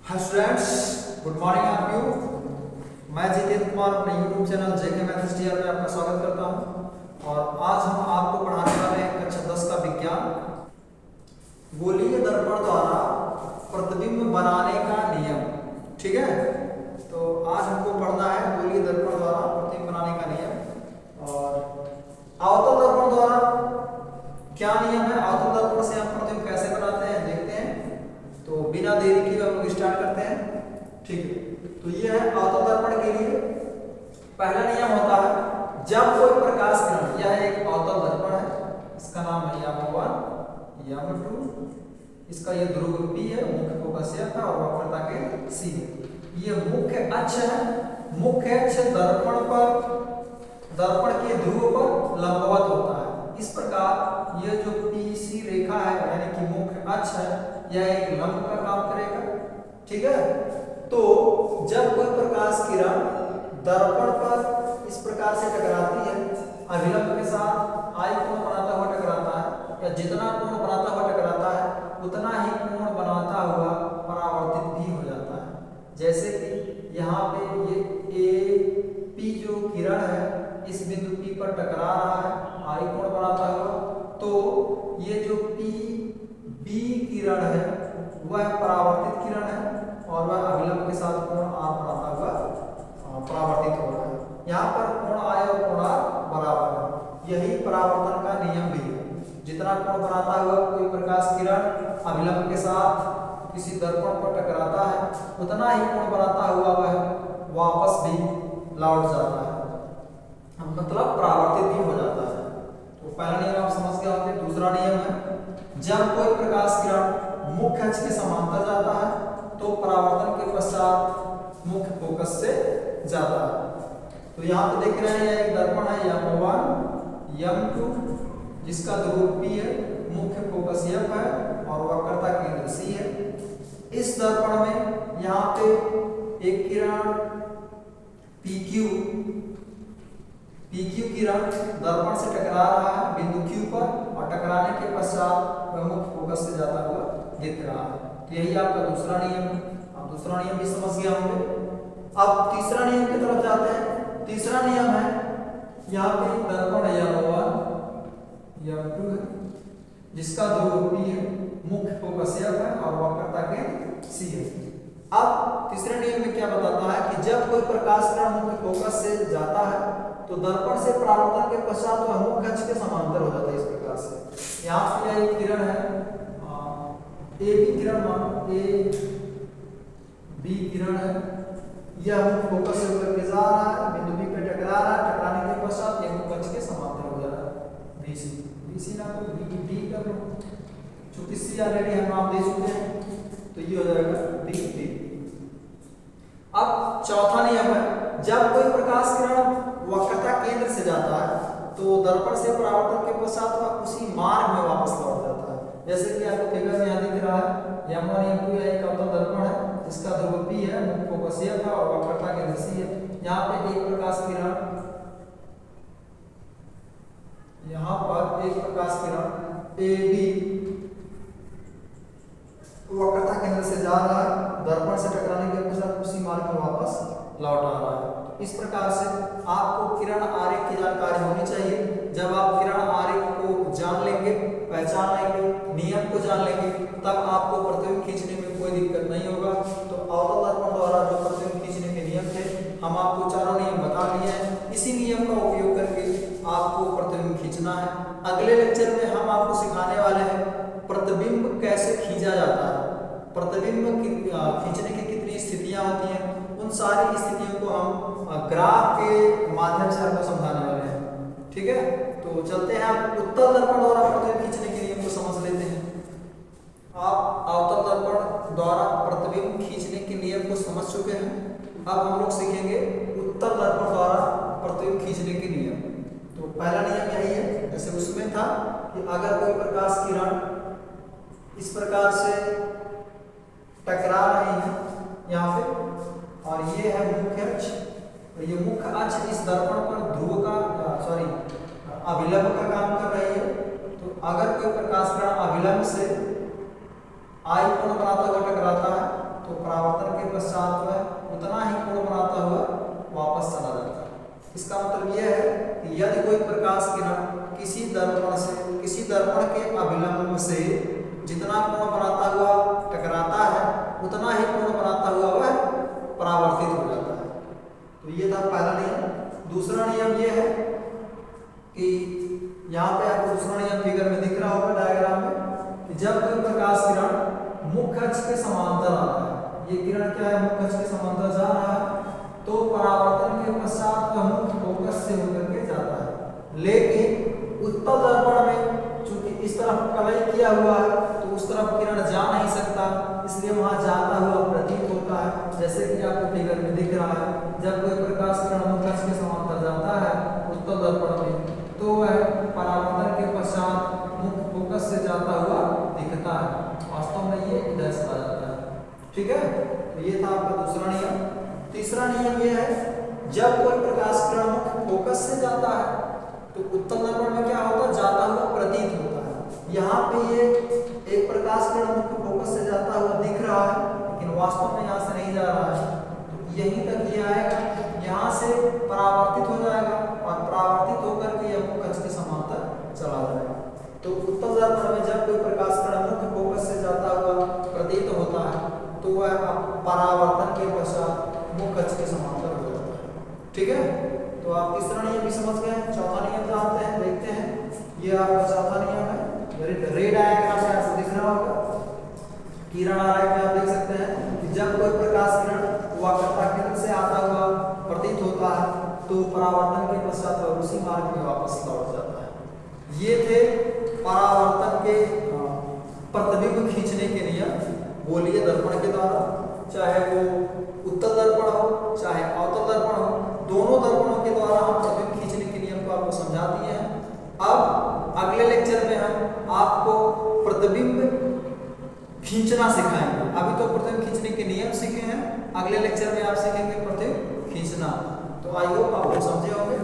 Hi students, good morning आप you. मैं जितेंद्र कुमार अपने यूट्यूब चैनल जेके मैथ्स टीआर में आपका स्वागत करता हूं। और आज हम आपको पढ़ाने वाले हैं कक्षा 10 का विज्ञान, गोलीय दर्पण द्वारा प्रतिबिंब बनाने का नियम। ठीक है, तो आज हमको पढ़ना है गोलीय दर्पण द्वारा प्रतिबिंब बनाने का नियम। और अवतल दर्पण द्वारा क्या नियम है, अवतल दर्पण से हम प्रतिबिंब कैसे बनाते हैं देखते हैं। तो बिना देरी किए हम लोग स्टार्ट करते हैं। ठीक है, तो ये है अवतल दर्पण के लिए पहला नियम होता है, जब कोई प्रकाश किरण, यह एक अवतल दर्पण है, इसका नाम है M1 M2, इसका ये ध्रुव P है, मुख्य फोकस F है और वक्रता के C है। ये मुख्य अक्ष है, मुख्य अक्ष दर्पण के ध्रुव पर लंबवत होता है। इस प्रकार ये जो PC रेखा है यानी कि मुख्य अक्ष है, यह एक लंब का काम करेगा। ठीक है, तो जब कोई प्रकाश किरण दर्पण पर इस प्रकार से टकराती है, अभिलंब के साथ आई कोण बनाता हुआ टकराता है, या जितना कोण बनाता हुआ टकराता है उतना ही कोण बनाता हुआ परावर्तित भी हो जाता है। जैसे कि यहाँ पे ये AP जो किरण है इस बिंदु P पर टकरा रहा है आई कोण बनाता हुआ, तो ये जो PB किरण है वह परावर्तित किरण है और वह अभिलंब के साथ कोण R बनाता हुआ परावर्तित हो रहा है। यहाँ पर कोण I और कोण R बराबर है, यही परावर्तन का नियम भी है। जितना कोण बनाता हुआ कोई प्रकाश किरण अभिलंब के साथ किसी दर्पण पर टकराता है उतना ही कोण बनाता हुआ वह वापस भी लौट जाता है, मतलब परावर्तित भी हो जाता है। तो पहला नियम आप समझ गए होंगे। दूसरा नियम है, जब कोई प्रकाश किरण मुख्य अक्ष के समांतर जाता है तो परावर्तन के पश्चात मुख्य फोकस से जाता है। तो यहाँ पे देख रहे हैं एक दर्पण है M1 M2, जिसका ध्रुव P है, मुख्य फोकस F है और वक्रता केंद्र C है। इस दर्पण में यहाँ पे एक किरण PQ किरण दर्पण से टकरा रहा है बिंदु Q पर और टकराने के पश्चात वह मुख्य फोकस से जाता हुआ दिख रहा है। तो यही आपका दूसरा नियम है। आप दूसरा नियम भी समझ गए होंगे। अब तीसरा नियम की तरफ जाते हैं। तीसरा नियम है, यहाँ पे दर्पण M1 M2 है, जिसका ध्रुव P है, मुख्य फोकस F है और वक्रता के C है। अब तीसरे नियम में क्या बताता है कि जब कोई प्रकाश किरण मुख्य फोकस से जाता है तो दर्पण से परावर्तन के पश्चात वह मुख्य अक्ष के समांतर हो जाता है। इस प्रकार से यहाँ पे एक किरण है AB किरण, मानो AB किरण है, यह मुख्य फोकस से होकर के जा रहा है, बिंदु B पे टकरा रहा है, टकराने के पश्चात यह मुख्य अक्ष के समांतर हो जा रहा है। BC ना तो B कर लो, चूंकि C ऑलरेडी हम नाम दे चुके हैं तो ये हो जाएगा B। अब चौथा नियम है, जब कोई प्रकाश किरण वक्रता केंद्र से जाता है तो दर्पण से परावर्तन के पश्चात वह उसी मार्ग में वापस लौट जाता है। जैसे कि आपको फिगर में यहाँ दिख रहा है M1 M2 एक अवतल दर्पण है, जिसका ध्रुव P है, मुख्य फोकस F है और वक्रता केंद्र C है। यहाँ पे एक प्रकाश किरण, यहाँ पर एक प्रकाश किरण AB वक्रता केंद्र से जा रहा है, दर्पण से टकराने के पश्चात उसी मार्ग में वापस लौट आ रहा है। इस प्रकार से आपको किरण आरेख की जानकारी होनी चाहिए। जब आप किरण आरेख को जान लेंगे, पहचान लेंगे, नियम को जान लेंगे, तब आपको प्रतिबिंब खींचने में कोई दिक्कत नहीं होगा। तो अवतल दर्पण द्वारा जो प्रतिबिंब खींचने के नियम थे, हम आपको चारों नियम बता दिए हैं। इसी नियम का उपयोग करके आपको प्रतिबिंब खींचना है। अगले लेक्चर में हम आपको सिखाने वाले हैं प्रतिबिंब कैसे खींचा जाता है, प्रतिबिंब खींचने की कितनी स्थितियां होती हैं, उन सारी स्थितियों को हम ग्राफ के माध्यम से आपको समझाने वाले हैं। ठीक है, तो चलते हैं आप उत्तल दर्पण द्वारा प्रतिबिंब खींचने के नियम को समझ लेते हैं। आप अवतल दर्पण द्वारा प्रतिबिंब खींचने के नियम को समझ चुके हैं। अब हम लोग सीखेंगे उत्तल दर्पण द्वारा प्रतिबिंब खींचने के नियम। तो पहला नियम यही है, जैसे उसमें था कि अगर कोई प्रकाश किरण इस प्रकार से टकरा रही है यहाँ पे, और ये है मुख्य अक्ष, और ये मुख्य अक्ष इस दर्पण पर ध्रुव का अभिलंब का काम कर रही है। तो अगर कोई प्रकाश किरण अभिलंब से आई कोण बनाता हुआ टकराता है तो परावर्तन इसका मतलब यह है कि यदि कोई प्रकाश किरण किसी दर्पण के अभिलंब से जितना कोण बनाता हुआ टकराता है उतना ही कोण बनाता हुआ वह परावर्तित हो जाता है। तो ये था पहला नियम। दूसरा नियम ये है कि यहाँ पे आपको दूसरा नियम फिगर में दिख रहा होगा डायग्राम में कि जब कोई प्रकाश किरण मुख्य अक्ष के समांतर आता है, ये किरण क्या है मुख्य अक्ष के समांतर जा रहा है, तो परावर्तन के पश्चात वह मुख्य फोकस से होकर के जाता है। लेकिन उत्तल दर्पण में चूंकि इस तरफ कलई किया हुआ है तो उस तरफ किरण जा नहीं सकता, इसलिए वहां जाता हुआ प्रतीत होता है। जैसे कि आपको फिगर में दिख रहा है, जब कोई प्रकाश किरण मुख्य अक्ष के समांतर जाता है उत्तल दर्पण में तो वह परावर्तन के पश्चात मुख्य फोकस से जाता हुआ दिखता है। वास्तव में ये इधर से आ जाता है। ठीक है, तो ये था आपका दूसरा नियम। तीसरा नियम ये है, जब कोई प्रकाश किरण मुख्य फोकस से जाता है तो उत्तल दर्पण में क्या होता है, जाता हुआ प्रतीत होता है। यहाँ पे ये एक प्रकाश किरण मुख्य फोकस से जाता हुआ दिख रहा है, लेकिन वास्तव में यहाँ से नहीं जा रहा है, तो यहीं तक ये आएगा, यहाँ से परावर्तित हो जाएगा और परावर्तित होकर के यह मुख्य अक्ष के समांतर चला जाएगा। तो उत्तल दर्पण में जब कोई प्रकाश किरण मुख्य फोकस से जाता हुआ प्रतीत होता है तो वह परावर्तन के पश्चात मुख्य अक्ष के समांतर हो जाता है। ठीक है, तो आप तीसरा नियम भी समझ गए। चौथा नियम जानते हैं, देखते हैं। ये आपका चौथा नियम है। रे डायग्राम में आपको दिख रहा होगा, किरण आरेख में आप देख सकते हैं कि जब कोई प्रकाश किरण वक्रता केंद्र से आता हुआ प्रतीत होता है तो परावर्तन के पश्चात वह उसी मार्ग में वापस लौट जाता है। ये थे परावर्तन के प्रतिबिंब खींचने के नियम गोलीय दर्पण के द्वारा, चाहे वो उत्तल दर्पण हो चाहे अवतल दर्पण हो, दोनों दर्पणों के द्वारा हम प्रतिबिंब खींचने के नियम को आपको समझा दिए हैं। अब अगले लेक्चर में हम आपको प्रतिबिंब खींचना सिखाएंगे। अभी तो प्रतिबिंब खींचने के नियम सीखे हैं, अगले लेक्चर में आप सीखेंगे प्रतिबिंब खींचना। तो आई होप आप लोग समझे होंगे।